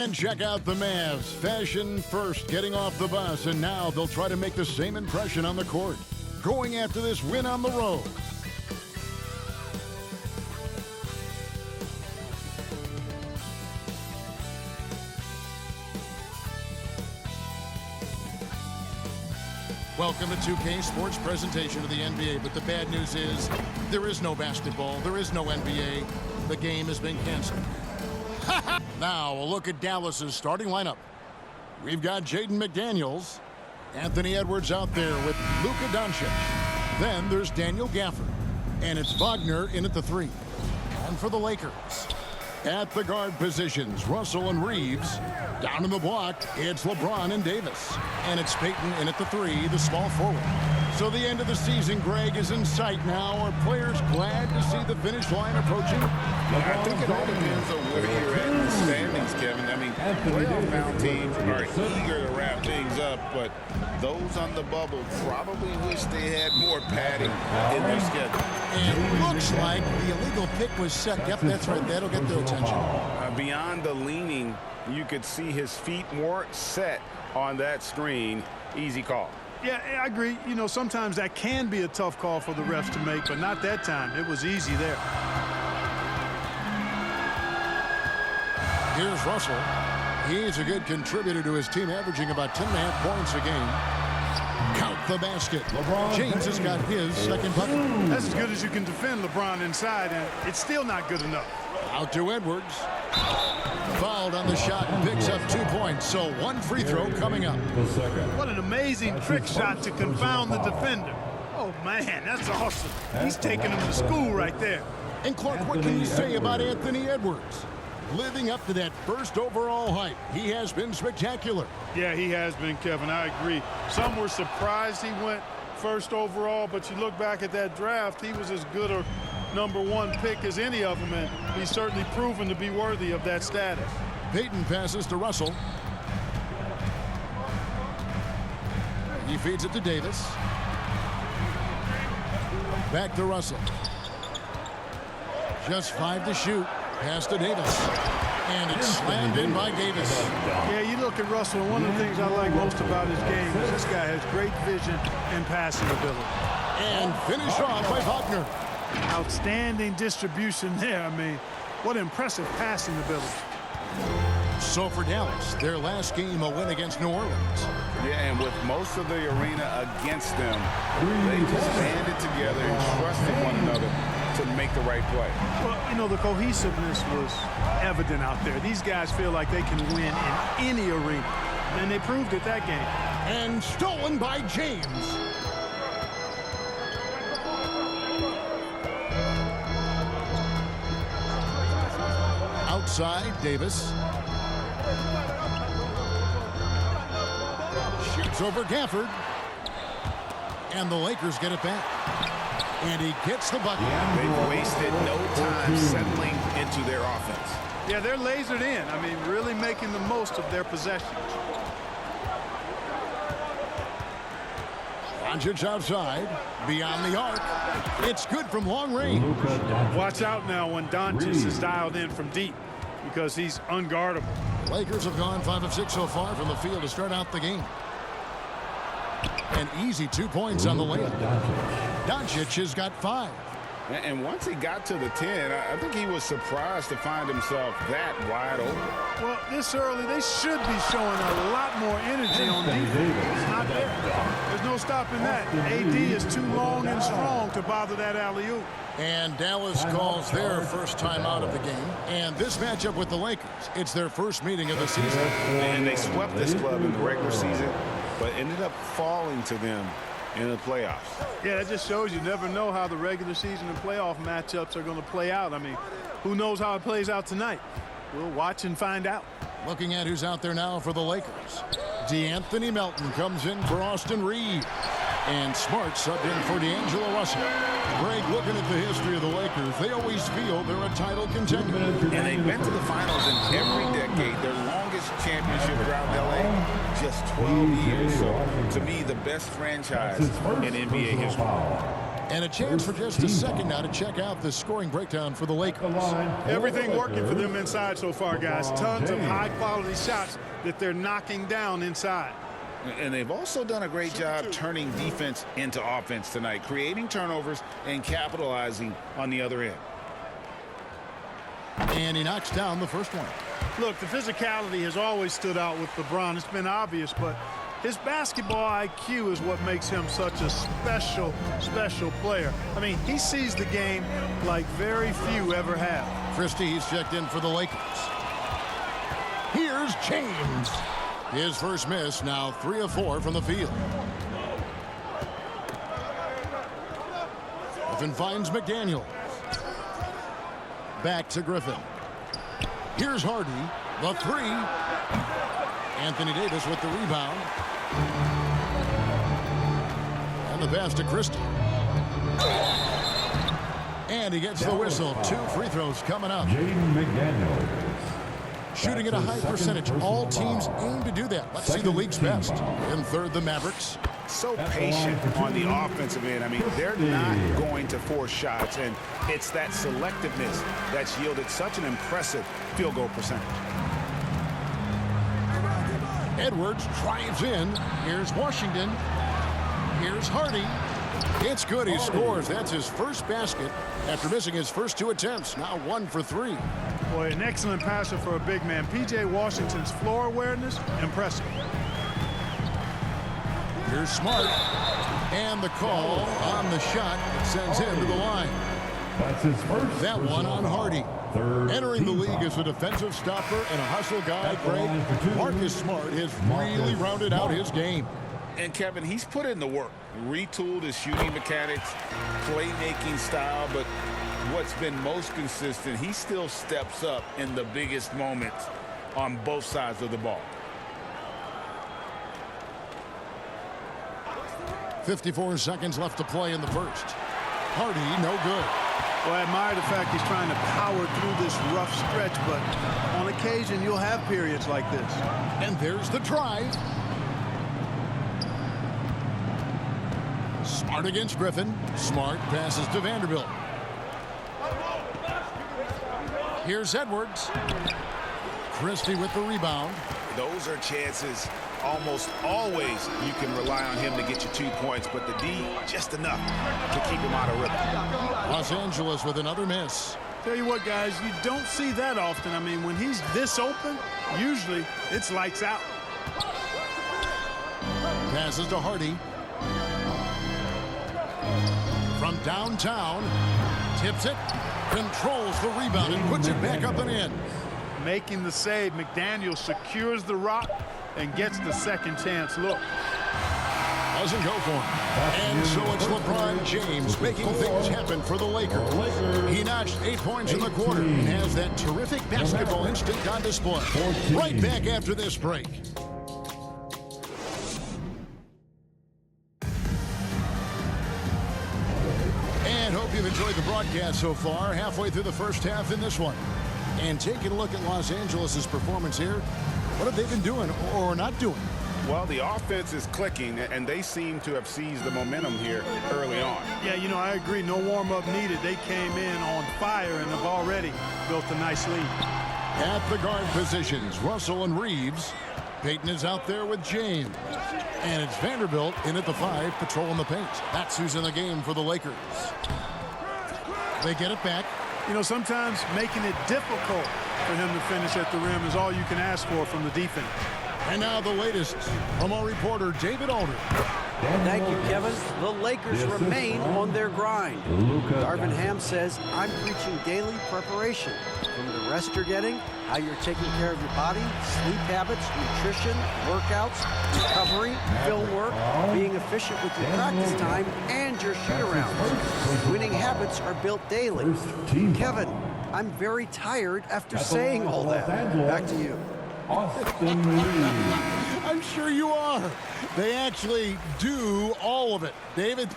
And check out the Mavs. Fashion first, getting off the bus, and now they'll try to make the same impression on the court. Going after this win on the road. Welcome to 2K Sports presentation of the NBA, but the bad news is there is no basketball, there is no NBA. The game has been canceled. Now, a look at Dallas's starting lineup. We've got Jaden McDaniels, Anthony Edwards out there with Luka Doncic. Then there's Daniel Gafford, and it's Wagner in at the 3. And for the Lakers, at the guard positions, Russell and Reeves. Down in the block, it's LeBron and Davis. And it's Peyton in at the 3, the small forward. So the end of the season, Greg, is in sight now. Are players glad to see the finish line approaching? I think it all depends on where you're at in the standings, Kevin. I mean, playoff-bound teams are eager to wrap things up, but those on the bubble probably wish they had more padding in their schedule. And it looks like the illegal pick was set. Yep, that's right. That'll get their attention. Beyond the leaning, you could see his feet more set on that screen. Easy call. Yeah, I agree. You know, sometimes that can be a tough call for the refs to make, but not that time. It was easy there. Here's Russell. He's a good contributor to his team, averaging about 10.5 points a game. Count the basket. James has got his second bucket. That's as good as you can defend LeBron inside, and it's still not good enough. Out to Edwards. Fouled on the shot and picks up 2 points. So one free throw coming up. What an amazing trick shot to confound the defender. Oh, man, that's awesome. He's taking him to school right there. And Clark, what can you say about Anthony Edwards? Living up to that first overall hype, he has been spectacular. Yeah, he has been, Kevin. I agree. Some were surprised he went first overall, but you look back at that draft, he was as good a #1 pick as any of them, and he's certainly proven to be worthy of that status. Peyton passes to Russell. He feeds it to Davis. Back to Russell. Just 5 to shoot. Pass to Davis. And it's slammed in by Davis. Yeah, you look at Russell, and one of the things I like most about his game is this guy has great vision and passing ability. And finished off by Wagner. Outstanding distribution there. I mean, what impressive passing ability. So for Dallas, their last game a win against New Orleans. Yeah, and with most of the arena against them, they just banded together and trusted one another to make the right play. Well, you know, the cohesiveness was evident out there. These guys feel like they can win in any arena, and they proved it that game. And stolen by James. Outside, Davis. Shoots over Gafford. And the Lakers get it back. And he gets the bucket. They've wasted no time settling into their offense. Yeah, they're lasered in. I mean, really making the most of their possessions. Doncic outside, beyond the arc. It's good from long range. Watch out now when Doncic is dialed in from deep, because he's unguardable. Lakers have gone 5 of 6 so far from the field to start out the game. An easy 2 points on the layup. Doncic has got 5. And once he got to the 10, I think he was surprised to find himself that wide open. Well, this early, they should be showing a lot more energy on defense. It's not there. There's no stopping that. AD is too long and strong to bother that alley-oop. And Dallas calls their first time out of the game. And this matchup with the Lakers, it's their first meeting of the season. And they swept this club in the regular season, but ended up falling to them in the playoffs. Yeah, that just shows you never know how the regular season and playoff matchups are going to play out. I mean, who knows how it plays out tonight? We'll watch and find out. Looking at who's out there now for the Lakers. DeAnthony Melton comes in for Austin Reeves. And Smart subbed in for D'Angelo Russell. Greg, looking at the history of the Lakers, they always feel they're a title contender. And they've been to the finals in every decade. Their longest championship drought in LA, just 12 years. So, to me, the best franchise in NBA history. And a chance for just a second now to check out the scoring breakdown for the Lakers. Everything working for them inside so far, guys. Tons of high-quality shots that they're knocking down inside. And they've also done a great job turning defense into offense tonight, creating turnovers and capitalizing on the other end. And he knocks down the first one. Look, the physicality has always stood out with LeBron. It's been obvious, but his basketball IQ is what makes him such a special player. I mean, he sees the game like very few ever have. Christie, he's checked in for the Lakers. Here's James. His first miss, now 3 of 4 from the field. Griffin finds McDaniel. Back to Griffin. Here's Hardy, the 3. Anthony Davis with the rebound. And the pass to Christie. And he gets the whistle. 2 free throws coming up. Shooting at a high percentage. All teams aim to do that. Let's see the league's best. In third, the Mavericks. So patient on the offensive end. I mean, they're not going to force shots, and it's that selectiveness that's yielded such an impressive field goal percentage. Edwards drives in. Here's Washington. Here's Hardy. It's good. He scores. That's his first basket after missing his first 2 attempts. Now 1 for 3. Boy, an excellent passer for a big man. P.J. Washington's floor awareness, impressive. Here's Smart. And the call on the shot that sends him to the line. That's his first. That one on Hardy. Entering the league as a defensive stopper and a hustle guy, Greg, Marcus Smart has really rounded out his game. And, Kevin, he's put in the work. Retooled his shooting mechanics, playmaking style, but what's been most consistent, he still steps up in the biggest moments on both sides of the ball. 54 seconds left to play in the first. Hardy, no good. Well, I admire the fact he's trying to power through this rough stretch, but on occasion you'll have periods like this. And there's the drive. Smart against Griffin. Smart passes to Vanderbilt. Here's Edwards. Christie with the rebound. Those are chances almost always you can rely on him to get you 2 points, but the D just enough to keep him out of rhythm. Los Angeles with another miss. Tell you what, guys, you don't see that often. I mean, when he's this open, usually it's lights out. Passes to Hardy. From downtown, tips it, controls the rebound and puts it back up and in. Making the save, McDaniel secures the rock and gets the second chance look. Doesn't go for him. And so it's LeBron James making things happen for the Lakers. He notched 8 points in the quarter and has that terrific basketball instinct on display. Right back after this break. And hope you've enjoyed the broadcast so far. Halfway through the first half in this one. And taking a look at Los Angeles' performance here, what have they been doing or not doing? Well, the offense is clicking, and they seem to have seized the momentum here early on. Yeah, you know, I agree. No warm-up needed. They came in on fire and have already built a nice lead. At the guard positions, Russell and Reeves. Payton is out there with James. And it's Vanderbilt in at the 5, patrolling the paint. That's who's in the game for the Lakers. They get it back. You know, sometimes making it difficult for him to finish at the rim is all you can ask for from the defense. And now the latest from our reporter, David Alder. Thank you, Kevin. The Lakers remain on their grind. Darvin Ham says, I'm preaching daily preparation. From the rest you're getting, how you're taking care of your body, sleep habits, nutrition, workouts, recovery, film work, being efficient with your practice time, and your shoot-arounds. Winning habits are built daily. Kevin, I'm very tired after saying all that. Back to you. I'm sure you are. They actually do all of it. David,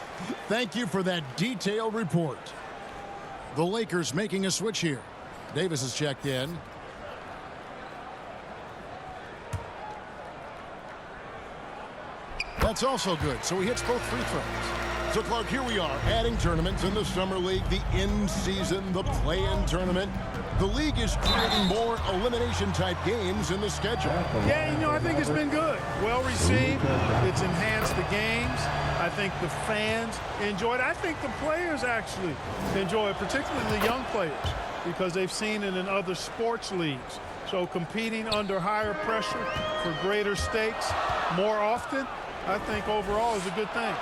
thank you for that detailed report. The Lakers making a switch here. Davis is checked in. That's also good. So he hits both free throws. So, Clark, here we are, adding tournaments in the Summer League, the in-season, the play-in tournament. The league is creating more elimination-type games in the schedule. Yeah, you know, I think it's been good. Well received. It's enhanced the games. I think the fans enjoy it. I think the players actually enjoy it, particularly the young players, because they've seen it in other sports leagues. So competing under higher pressure for greater stakes more often, I think overall is a good thing.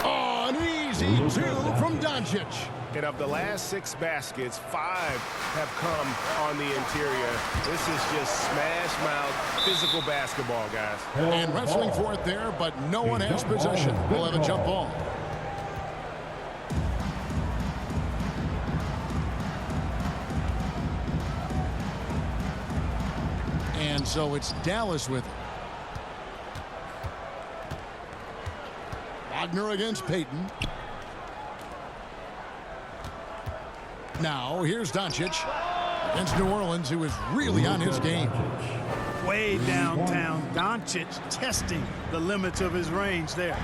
Oh, an easy two from Doncic. And of the last 6 baskets, 5 have come on the interior. This is just smash mouth physical basketball, guys. And wrestling for it there, but no one has possession. We'll have a jump ball. And so it's Dallas with it. Wagner against Payton. Now, here's Doncic against New Orleans, who is really on his game. Way downtown, Doncic testing the limits of his range there.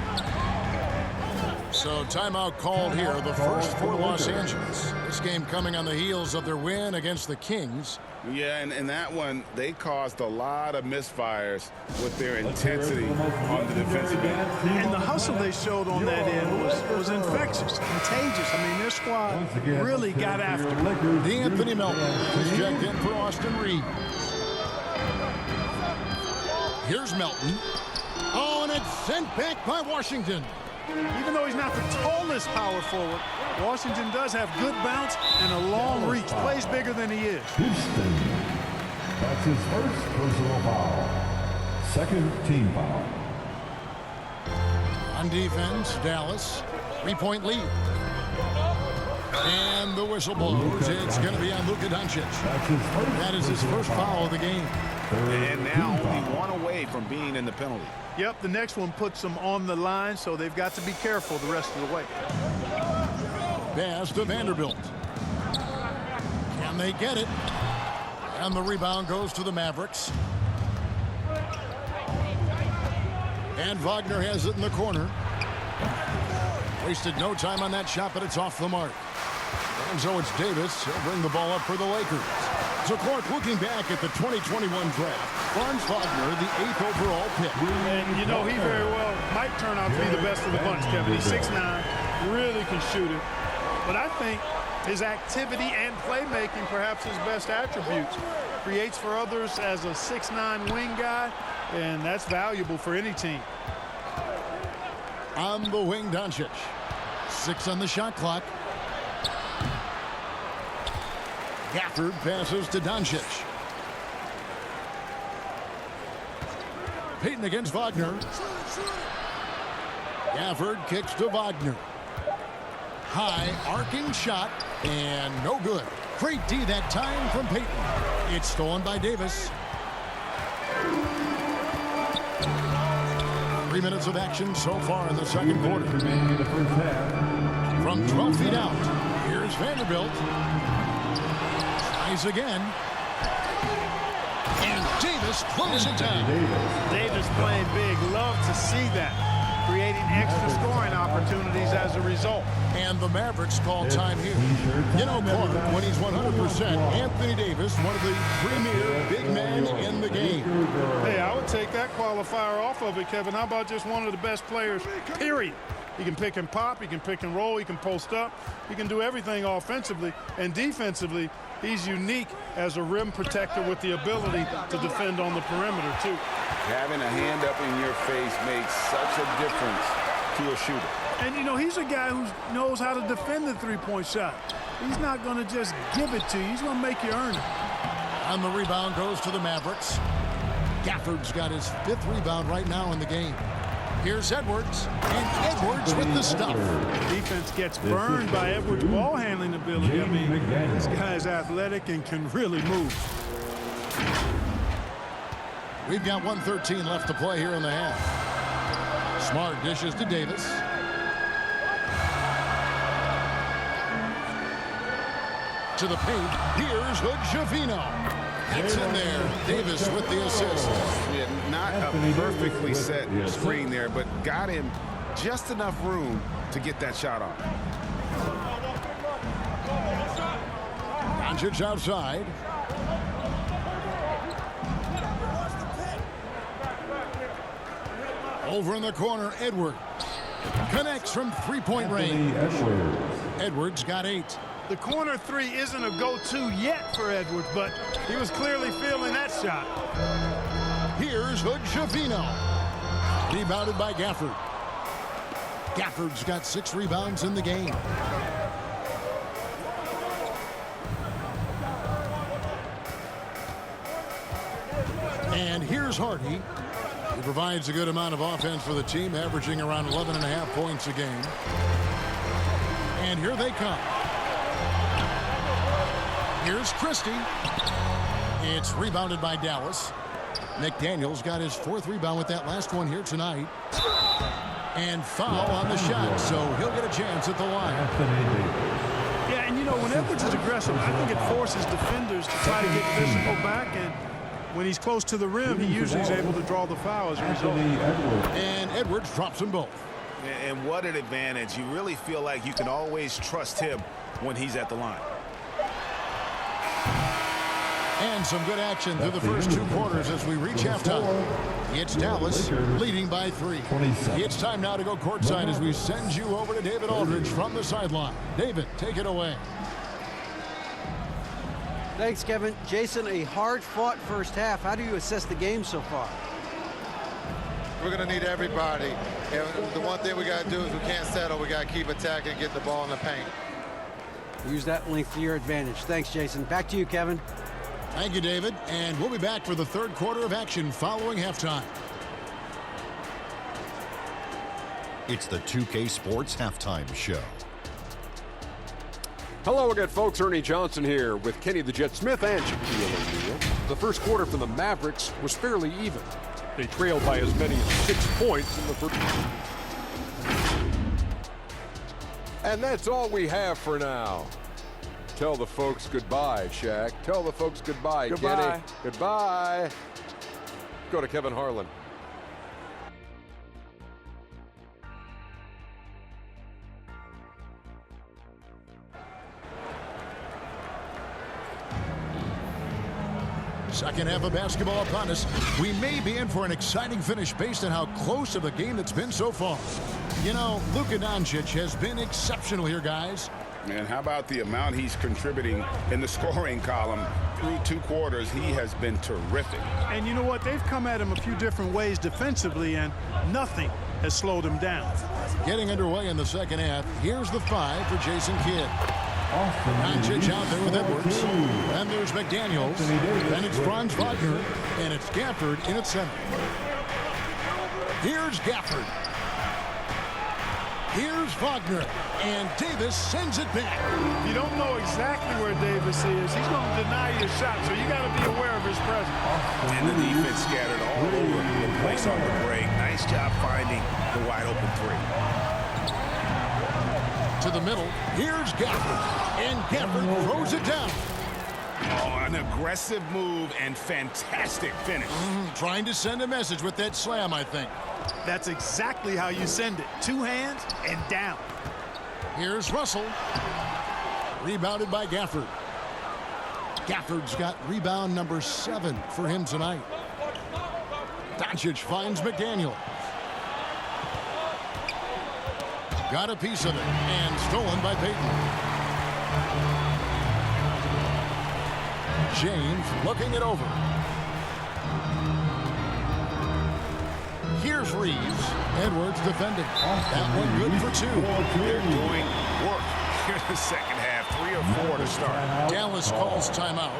So timeout called here, the first for Los Angeles. This game coming on the heels of their win against the Kings. Yeah, and that one, they caused a lot of misfires with their intensity on the defensive end. And the hustle they showed on that end was infectious, contagious. I mean, their squad really got after it. D'Anthony Melton is checked in for Austin Reeves. Here's Melton. Oh, and it's sent back by Washington. Even though he's not the tallest power forward, Washington does have good bounce and a long reach. Plays bigger than he is. Houston. That's his first personal foul. Second team foul. On defense, Dallas. 3-point lead. And the whistle blows. It's going to be on Luka Doncic. That is his first foul of the game. And now only one away from being in the penalty. Yep, the next one puts them on the line, so they've got to be careful the rest of the way. Pass to Vanderbilt. Can they get it? And the rebound goes to the Mavericks. And Wagner has it in the corner. Wasted no time on that shot, but it's off the mark. And so it's Davis. He'll bring the ball up for the Lakers. So Clark, looking back at the 2021 draft, Franz Wagner, the 8th overall pick. And, you know, he very well might turn out to be the best of the bunch, Kevin. He's 6'9", really can shoot it. But I think his activity and playmaking, perhaps his best attributes, creates for others as a 6'9" wing guy, and that's valuable for any team. On the wing, Doncic. 6 on the shot clock. Gafford passes to Doncic. Payton against Wagner. Gafford kicks to Wagner. High arcing shot and no good. Great D that time from Payton. It's stolen by Davis. 3 minutes of action so far in the second quarter. From 12 feet out, here's Vanderbilt. Tries again. And Davis throws it down. Davis playing big. Love to see that. Creating extra scoring opportunities as a result. And the Mavericks call time here. You know, Clark, when he's 100%, Anthony Davis, one of the premier big men in the game. Hey, I would take that qualifier off of it, Kevin. How about just one of the best players, period? He can pick and pop, he can pick and roll, he can post up, he can do everything offensively. And defensively, he's unique as a rim protector with the ability to defend on the perimeter, too. Having a hand up in your face makes such a difference to a shooter. And, you know, he's a guy who knows how to defend the three-point shot. He's not going to just give it to you. He's going to make you earn it. And the rebound goes to the Mavericks. Gafford's got his 5th rebound right now in the game. Here's Edwards, and Edwards with the stuff. Defense gets burned by Edwards' ball handling ability. I mean, this guy's athletic and can really move. We've got 1:13 left to play here in the half. Smart dishes to Davis. To the paint, here's Hood Javino. It's in there. Davis with the assist. Yeah, not a perfectly set screen there, but got him just enough room to get that shot off. Doncic outside. Over in the corner, Edwards connects from three-point range. Edwards got 8. The corner three isn't a go-to yet for Edwards, but he was clearly feeling that shot. Here's Hood-Schifino. Rebounded by Gafford. Gafford's got 6 rebounds in the game. And here's Hardy. He provides a good amount of offense for the team, averaging around 11.5 points a game. And here they come. Here's Christie. It's rebounded by Dallas. McDaniels got his 4th rebound with that last one here tonight. And foul on the shot, so he'll get a chance at the line. Yeah, and you know, when Edwards is aggressive, I think it forces defenders to try to get physical back, and when he's close to the rim, he usually is able to draw the foul as a result. And Edwards drops them both. And what an advantage. You really feel like you can always trust him when he's at the line. And some good action through the first 2 quarters as we reach halftime. It's Dallas leading by 3. It's time now to go courtside as we send you over to David Aldridge from the sideline. David, take it away. Thanks, Kevin. Jason, a hard-fought first half. How do you assess the game so far? We're going to need everybody. And the one thing we got to do is we can't settle. We got to keep attacking and get the ball in the paint. Use that length to your advantage. Thanks, Jason. Back to you, Kevin. Thank you, David. And we'll be back for the 3rd quarter of action following halftime. It's the 2K Sports Halftime Show. Hello again, folks. Ernie Johnson here with Kenny the Jet Smith and Shaquille O'Neal. The first quarter for the Mavericks was fairly even. They trailed by as many as 6 points in the first. And that's all we have for now. Tell the folks goodbye, Shaq. Tell the folks goodbye, Kenny. Goodbye. Go to Kevin Harlan. Second half of basketball upon us. We may be in for an exciting finish based on how close of a game that's been so far. You know, Luka Doncic has been exceptional here, guys. Man, how about the amount he's contributing in the scoring column through 2 quarters? He has been terrific. And you know what? They've come at him a few different ways defensively, and nothing has slowed him down. Getting underway in the second half. Here's the 5 for Jason Kidd. Doncic out there with Edwards. And there's McDaniels. And it's Franz Wagner. And it's Gafford in at center. Here's Gafford. Here's Wagner. And Davis sends it back. You don't know exactly where Davis is. He's going to deny you a shot, so you got to be aware of his presence. And the defense scattered all over the place on the break. Nice job finding the wide open 3. To the middle. Here's Gafford. And Gafford throws it down. Oh, an aggressive move and fantastic finish. Trying to send a message with that slam, I think. That's exactly how you send it. 2 hands and down. Here's Russell. Rebounded by Gafford. Gafford's got rebound number 7 for him tonight. Doncic finds McDaniel. Got a piece of it and stolen by Payton. James looking it over. Here's Reeves. Edwards defending. That one good for 2. They're doing work here in the second half. 3 or 4 to start. Dallas calls timeout.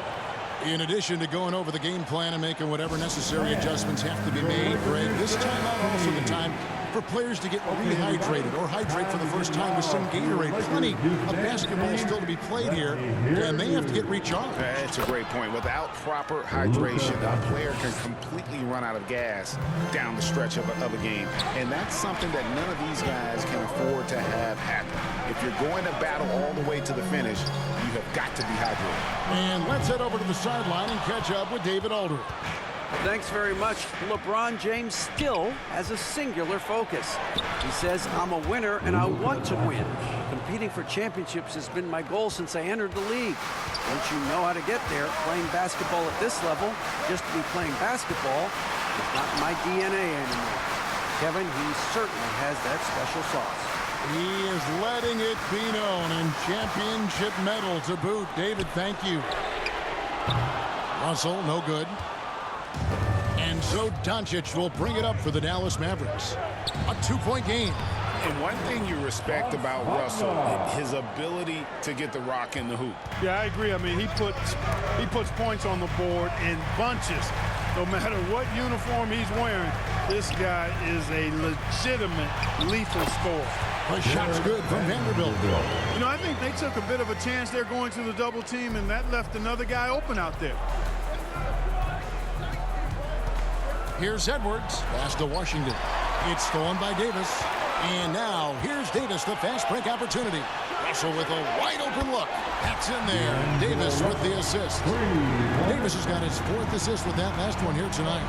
In addition to going over the game plan and making whatever necessary adjustments have to be made, Greg, this timeout also the time for players to get rehydrated or hydrate for the first time with some Gatorade. Plenty of basketball still to be played here, and they have to get recharged. That's a great point. Without proper hydration, a player can completely run out of gas down the stretch of a game. And that's something that none of these guys can afford to have happen. If you're going to battle all the way to the finish, you have got to be hydrated. And let's head over to the sideline and catch up with David Aldridge. Thanks very much. LeBron James still has a singular focus. He says, I'm a winner and I want to win. Competing for championships has been my goal since I entered the league. Once you know how to get there, playing basketball at this level, just to be playing basketball, is not my DNA anymore. Kevin, he certainly has that special sauce. He is letting it be known, and championship medal to boot. David, thank you. Russell, no good. And so Doncic will bring it up for the Dallas Mavericks. A 2-point game. And one thing you respect about Russell, his ability to get the rock in the hoop. Yeah, I agree. I mean, he puts points on the board in bunches. No matter what uniform he's wearing, this guy is a legitimate lethal scorer. The shot's good from Vanderbilt. You know, I think they took a bit of a chance there going to the double team, and that left another guy open out there. Here's Edwards. Pass to Washington. It's stolen by Davis. And now, here's Davis, the fast break opportunity. Russell with a wide open look. That's in there. Davis with the assist. Davis has got his 4th assist with that last one here tonight.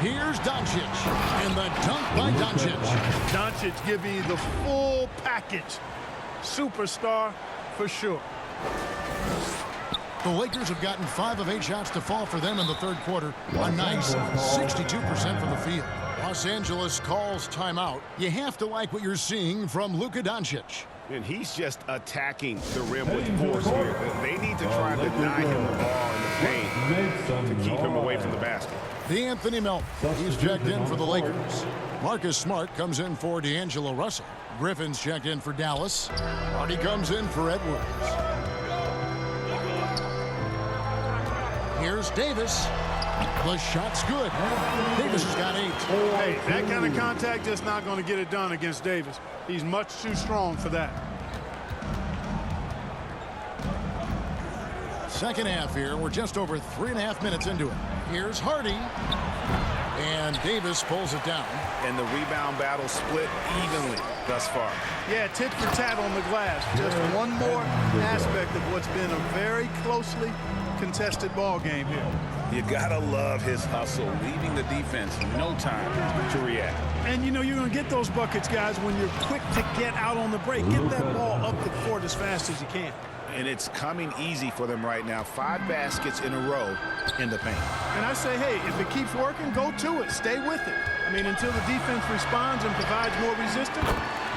Here's Doncic. And the dunk by Doncic. Doncic give you the full package. Superstar for sure. The Lakers have gotten 5 of 8 shots to fall for them in the third quarter. A nice 62% from the field. Los Angeles calls timeout. You have to like what you're seeing from Luka Doncic. And he's just attacking the rim with force here. They need to try to deny him the ball in the paint to keep him away from the basket. The Anthony Melton. He's checked in for the Lakers. Marcus Smart comes in for D'Angelo Russell. Griffin's checked in for Dallas. Hardy comes in for Edwards. Here's Davis. The shot's good. Davis has got 8. Hey, that kind of contact just not going to get it done against Davis. He's much too strong for that. Second half here. We're just over 3.5 minutes into it. Here's Hardy. And Davis pulls it down. And the rebound battle split evenly thus far. Yeah, tit for tat on the glass. Just one more aspect of what's been a very closely contested ball game here. You gotta love his hustle, leaving the defense no time to react. And you know you're going to get those buckets, guys, when you're quick to get out on the break. Get that ball up the court as fast as you can. And it's coming easy for them right now. 5 baskets in a row in the paint. And I say, hey, if it keeps working, go to it. Stay with it. I mean, until the defense responds and provides more resistance,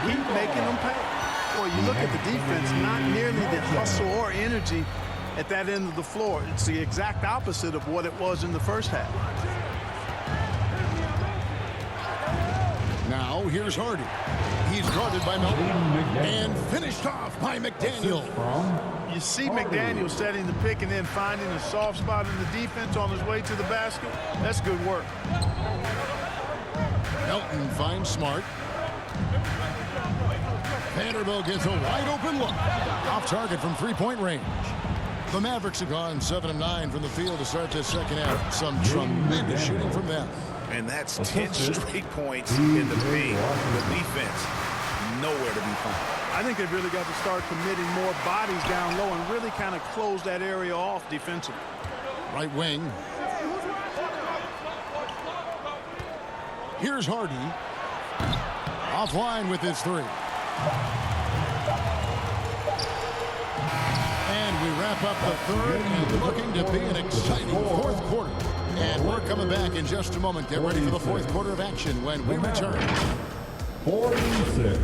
keep making them pay. Boy, you look at the defense, not nearly the hustle or energy at that end of the floor. It's the exact opposite of what it was in the first half. Now here's Hardy. He's guarded by Melton and finished off by McDaniel. You see McDaniel setting the pick and then finding a soft spot in the defense on his way to the basket. That's good work. Melton finds Smart. Vanderbilt gets a wide open look. Off target from 3-point range. The Mavericks have gone 7 of 9 from the field to start this second half. Some tremendous shooting from them. And that's 10 straight points in the paint. The defense, nowhere to be found. I think they've really got to start committing more bodies down low and really kind of close that area off defensively. Right wing. Here's Hardy. Offline with his 3. And we wrap up the third and looking to be an exciting fourth quarter. And we're coming back in just a moment. Get ready for the fourth quarter of action when we return. 46.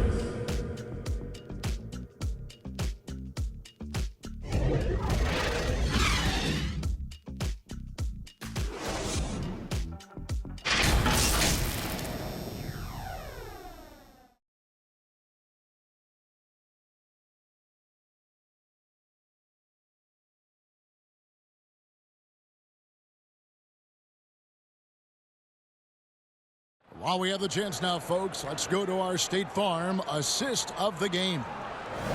While we have the chance now, folks, let's go to our State Farm assist of the game.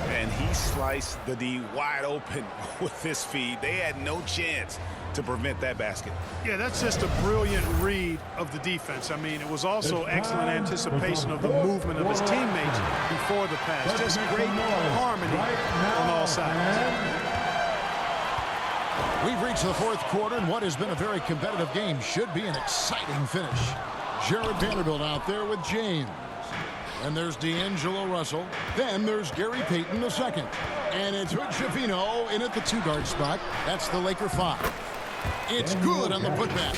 And he sliced the D wide open with his feed. They had no chance to prevent that basket. Yeah, that's just a brilliant read of the defense. I mean, it was also excellent anticipation of the movement of his teammates before the pass. Just great harmony on all sides. We've reached the fourth quarter, and what has been a very competitive game should be an exciting finish. Jared Vanderbilt out there with James. And there's D'Angelo Russell. Then there's Gary Payton II. And it's Hood Schifino in at the 2-guard spot. That's the Laker 5. It's good on the putback.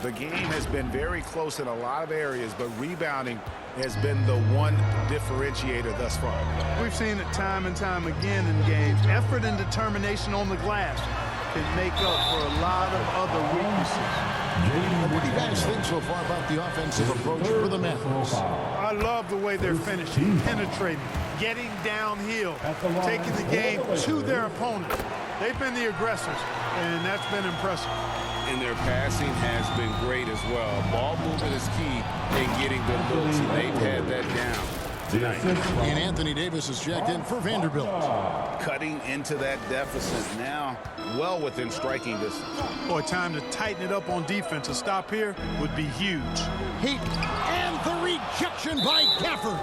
The game has been very close in a lot of areas, but rebounding has been the one differentiator thus far. We've seen it time and time again in games. Effort and determination on the glass can make up for a lot of other weaknesses. What do you guys think so far about the offensive approach for the Mavericks? I love the way they're finishing, penetrating, getting downhill, taking the game to their opponent. They've been the aggressors, and that's been impressive. And their passing has been great as well. Ball movement is key in getting good looks, and they've had that down tonight. And Anthony Davis is checked in for Vanderbilt. Cutting into that deficit now, well within striking distance. Boy, time to tighten it up on defense. A stop here would be huge. Heat and the rejection by Gafford.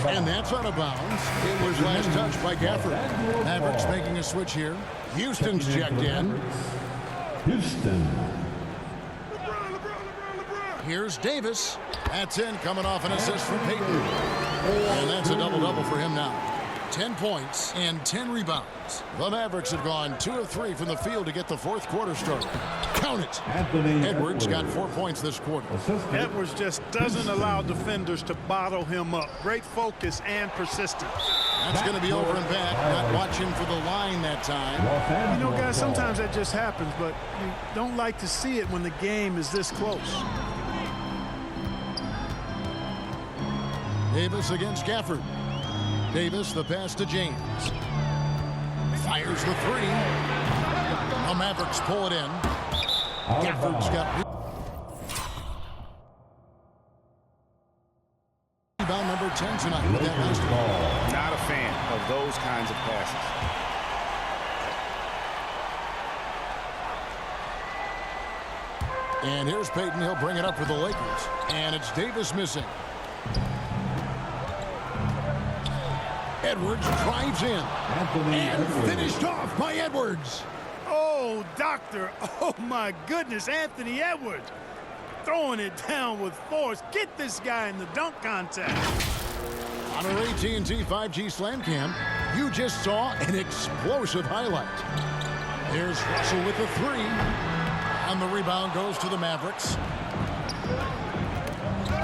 And that's out of bounds. It was last touched by Gafford. Mavericks making a switch here. Houston's checked in. Houston. Here's Davis. That's in, coming off an assist from Payton. And that's a double-double for him now. 10 points and 10 rebounds. The Mavericks have gone 2 of 3 from the field to get the fourth quarter started. Count it. Edwards got 4 points this quarter. Edwards just doesn't allow defenders to bottle him up. Great focus and persistence. That's going to be over and back. Not watching for the line that time. You know, guys, sometimes that just happens, but you don't like to see it when the game is this close. Davis against Gafford. Davis, the pass to James. Fires the 3. The Mavericks pull it in. Gafford's got rebound number 10 tonight with that last ball. Not a fan of those kinds of passes. And here's Payton. He'll bring it up for the Lakers. And it's Davis missing. Edwards drives in. And finished off by Edwards. Oh, doctor. Oh, my goodness. Anthony Edwards throwing it down with force. Get this guy in the dunk contest. On our AT&T 5G Slam Cam, you just saw an explosive highlight. Here's Russell with the 3. And the rebound goes to the Mavericks.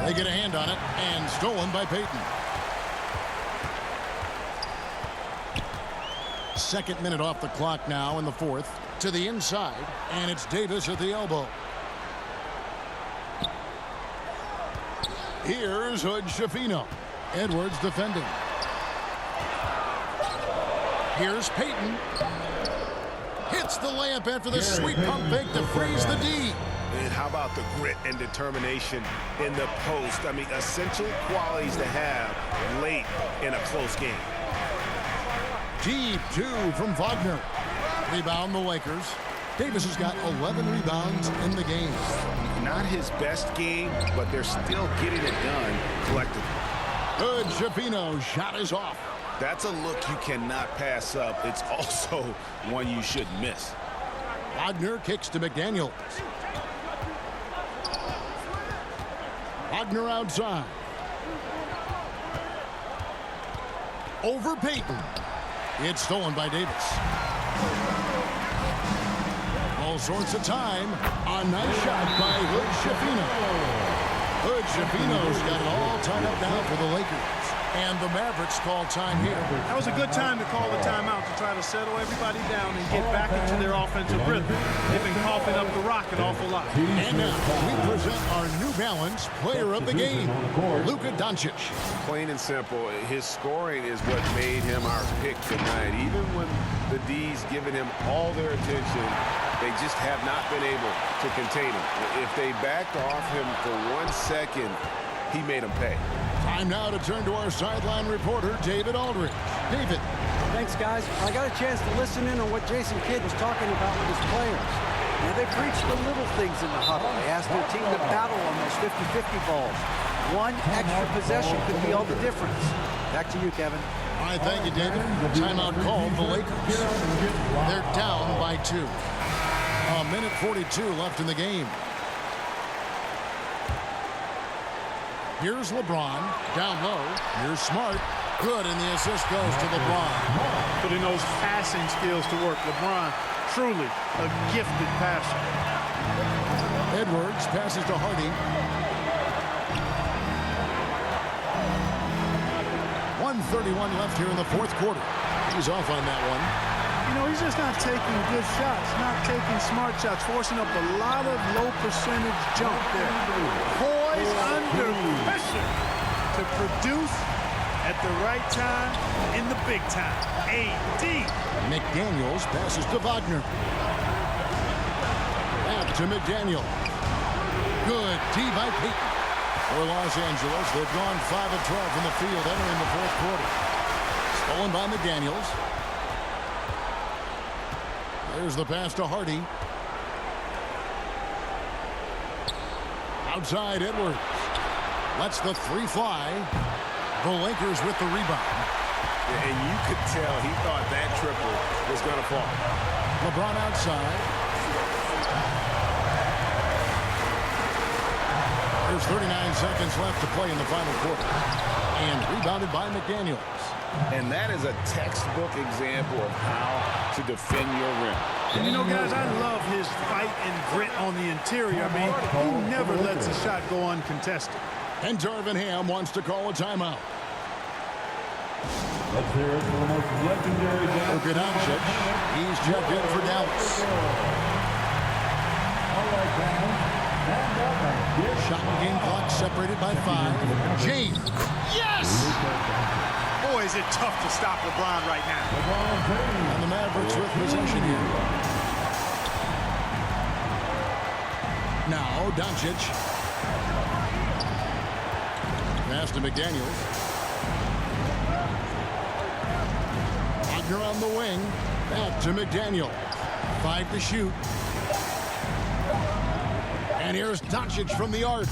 They get a hand on it, and stolen by Payton. Second minute off the clock now in the fourth. To the inside, and it's Davis at the elbow. Here's Hood Schifino. Edwards defending. Here's Payton. Hits the layup after the sweet pump fake to freeze the D. And how about the grit and determination in the post? I mean, essential qualities to have late in a close game. Deep 2 from Wagner. Rebound the Lakers. Davis has got 11 rebounds in the game. Not his best game, but they're still getting it done collectively. Good Schifino. Shot is off. That's a look you cannot pass up. It's also one you shouldn't miss. Wagner kicks to McDaniels. Wagner outside. Over Payton. It's stolen by Davis. All sorts of time. A nice shot by Hood Schifino. Hood Schifino's got it all tied up now for the Lakers. And the Mavericks call time here. That was a good time to call the timeout to try to settle everybody down and get back into their offensive rhythm. They've been coughing up the rock an awful lot. And now we present our New Balance player of the game, Luka Doncic. Plain and simple, his scoring is what made him our pick tonight. Even when the D's giving him all their attention, they just have not been able to contain him. If they backed off him for 1 second, he made them pay. Time now to turn to our sideline reporter, David Aldridge. David. Thanks, guys. I got a chance to listen in on what Jason Kidd was talking about with his players. Now, they preached the little things in the huddle. They asked their team to battle on those 50-50 balls. One extra possession could be all the difference. Back to you, Kevin. All right, thank you, David. Timeout called the Lakers. They're down by 2. minute 42 left in the game. Here's LeBron. Down low. Here's Smart. Good, and the assist goes to LeBron. Putting those passing skills to work. LeBron, truly a gifted passer. Edwards passes to Hardy. 1:31 left here in the fourth quarter. He's off on that one. You know, he's just not taking good shots, not taking smart shots, forcing up a lot of low percentage jump there. Poised under pressure to produce at the right time in the big time. AD. McDaniels passes to Wagner. Back to McDaniels. Good D by Peyton. For Los Angeles, they've gone 5 of 12 from the field entering the fourth quarter. Stolen by McDaniels. There's the pass to Hardy. Outside Edwards. Lets the three fly. The Lakers with the rebound. And you could tell he thought that triple was going to fall. LeBron outside. There's 39 seconds left to play in the final quarter. And rebounded by McDaniels. And that is a textbook example of how to defend your rim. And you know, guys, I love his fight and grit on the interior. I mean, he never lets a shot go uncontested. And Darvin Ham wants to call a timeout. Let's hear it for the most legendary Luka Doncic. He's checked in for Dallas. All right, guys. Shot and game clock separated by 5. James. Yes! Boy, is it tough to stop LeBron right now. And the Mavericks with possession here. Now, Doncic. Pass to McDaniels. Wagner on the wing. Back to McDaniels. 5 to shoot. And here's Doncic from the arc.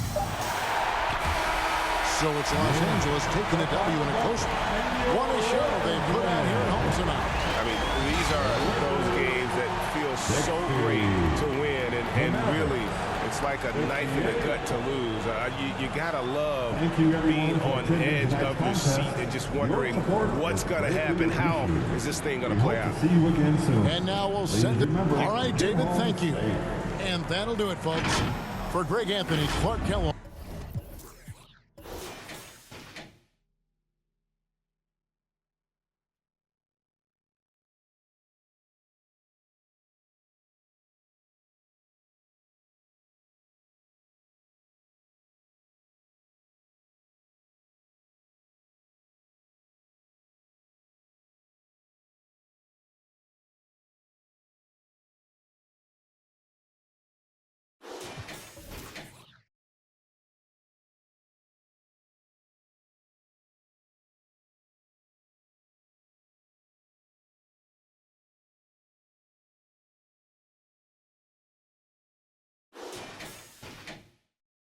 So it's Los Angeles taking a W in a close one. What a show they put on here at home tonight. I mean, these are those games that feel so great to win, and really, it's like a knife in the gut to lose. You gotta love being on edge of your seat and just wondering what's gonna happen. How is this thing gonna play out? See you again soon. And now we'll send it. All right, David, thank you. And that'll do it, folks. For Greg Anthony, Clark Kellogg.